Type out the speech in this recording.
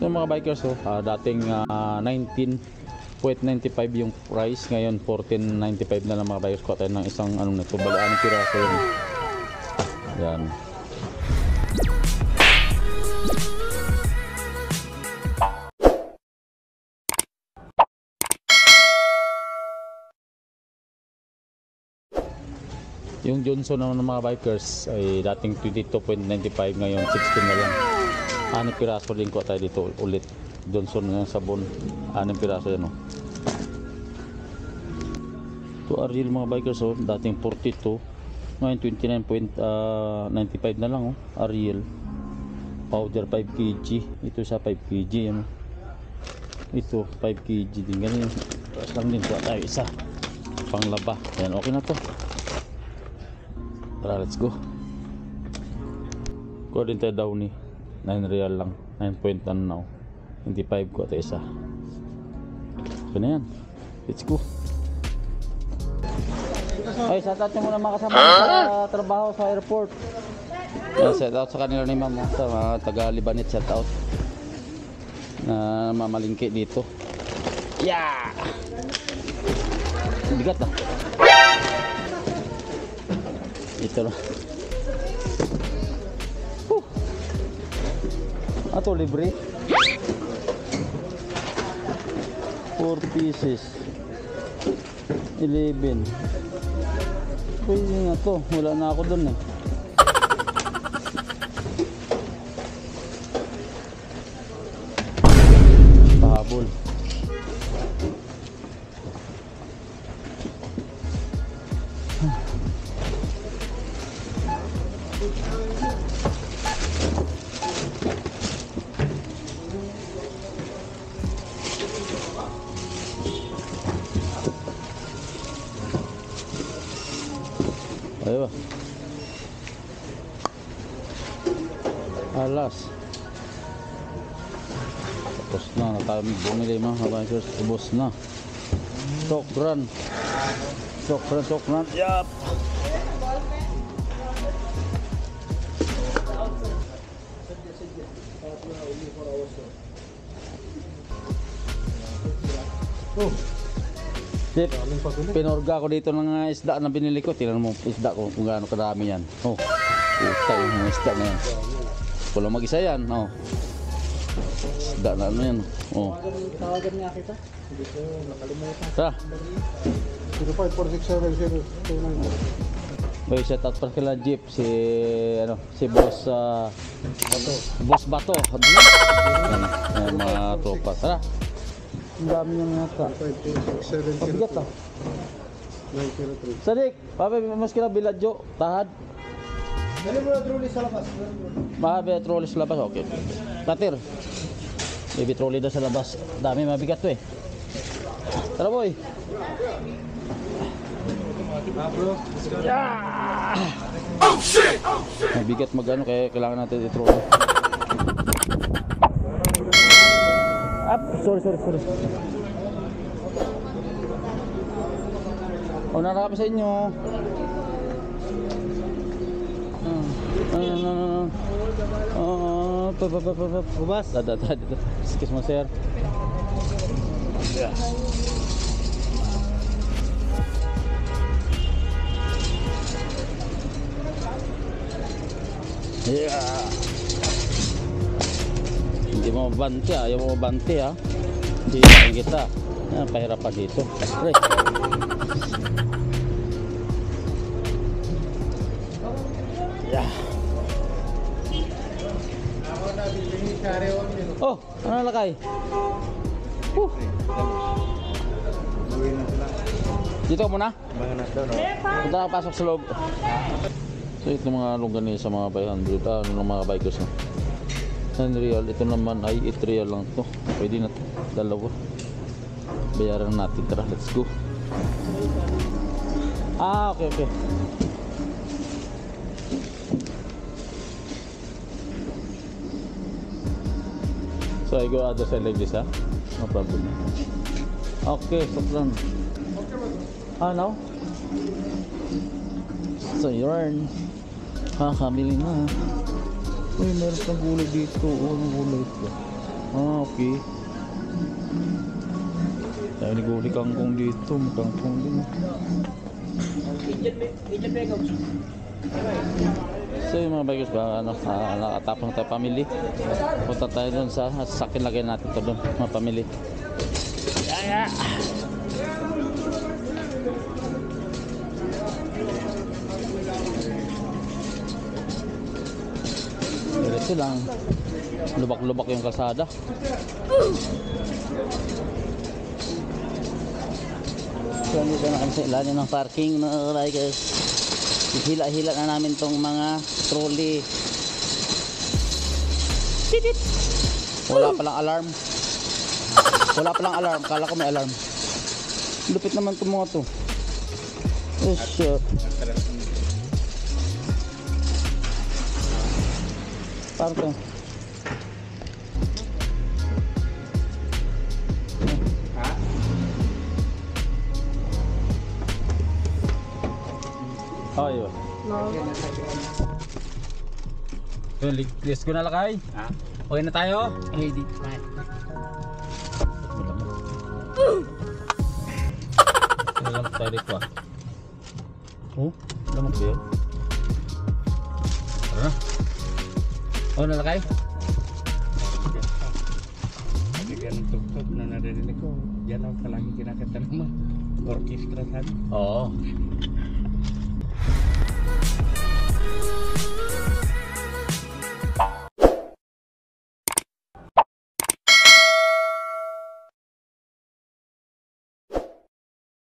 Yung mga bikers, dating 19.95 yung price, ngayon 14.95 na lang mga bikers. Kuha tayo ng isang ano nito, bali 6 piraso yun. Yan. Yung Johnson naman ng mga bikers ay dating 22.95, ngayon 16 na lang. 6 piraso din ko tayo dito ulit. Johnson ng sabon, 6 piraso yan. Ito Ariel mga bikers, dating 42, ngayon 29.95 na lang. Ariel powder 5 kg, ito sa 5 kg yan. Ito 5 kg din, ganyan. Tapos lang din kuha tayo isa panglaba. Yan, okay na to. Tara, let's go. Kuha din tayo daw ni 9 real lang, 9.1 now, 25 ko ito isa. So na yan, let's go. Ay, shout out nyo muna mga kasama sa trabaho sa airport. Shout out sa kanila ni ma'am, sa mga taga Libanit, shout out na mamalingki dito. Yeah! Bigat na. Ito na. Ato libre 4 pieces 11. Pwede nga to, wala na ako dun pahabol. Ayo. Alas. Tapos na tayo bumili mga bikers, ubos na. Sokran. Yap. Sip, pinorga ko dito ng isda na binili ko. Tingnan mo isda ko kung gaano kadami yan. Puta yung isda na yan. Walang mag-isa yan. Isda na ano yan. Tawagan niya kita. Hindi ko nakalimutan. Sa? 05467299. May shout out pa kila Jeep, si Boss Bato. Boss Bato. Yan, mga tropa. Tara. Ang dami yung nata. Pabigat ah. Sadik, papi mas kila biladyo, tahad. Dali mo na trolley sa labas. Mahabi trolley sa labas, okay. Tatir. Baby trolley daw sa labas. Dami mabigat to eh. Tara boy. Oh shit! Mabigat magano kaya kailangan natin i-trolley. Sorry. Nara kami sa inyo. Bubas. Dito. Excuse mo sir. Yeah. Hindi mo mabante, ayaw mo mabante ha. Hindi kita. Pahirapan dito. Pre. Yeah. Oh, ano nakay? Dito muna? Punta na pasok sa loob. So ito mga longganisa sa mga 500, ng mga bikers na 9 real, ito naman ay 8 real lang to. Pwede na to, dalawa. Bayaran natin, tara, let's go. Okay. So I go other side like this, no problem. Okay, sokran. No? So yarn. Kamili na. Uy, meron pang gulay dito. Ang gulay ito. Ah, okay. Tayo naguli kangkong dito. May kangkong din. So yung mga bikers ba, nakatapos na tayo family. Punta tayo doon sa sakin, lagay natin ito doon, mga family. Yeah. Diretso lang. Lubak-lubak yung kalsada. So dito na kami sa ilalim ng parking na guys. Hila-hila na namin tong mga trolley. Pipip. Wala palang alarm. Wala palang alarm. Kala ko may alarm. Lupit naman itong mga to. Oh shit. Parang ayun. Yun, list ko na lakay. Ha? Okay na tayo? Ready. Lamok tayo dito ah. Oh, lamok ba yun? Tara na. Oh, nalakay? Ganun tugtog na narinig ko. Yan ang palagi kinakanta naman. Orkestra sabi. Oo.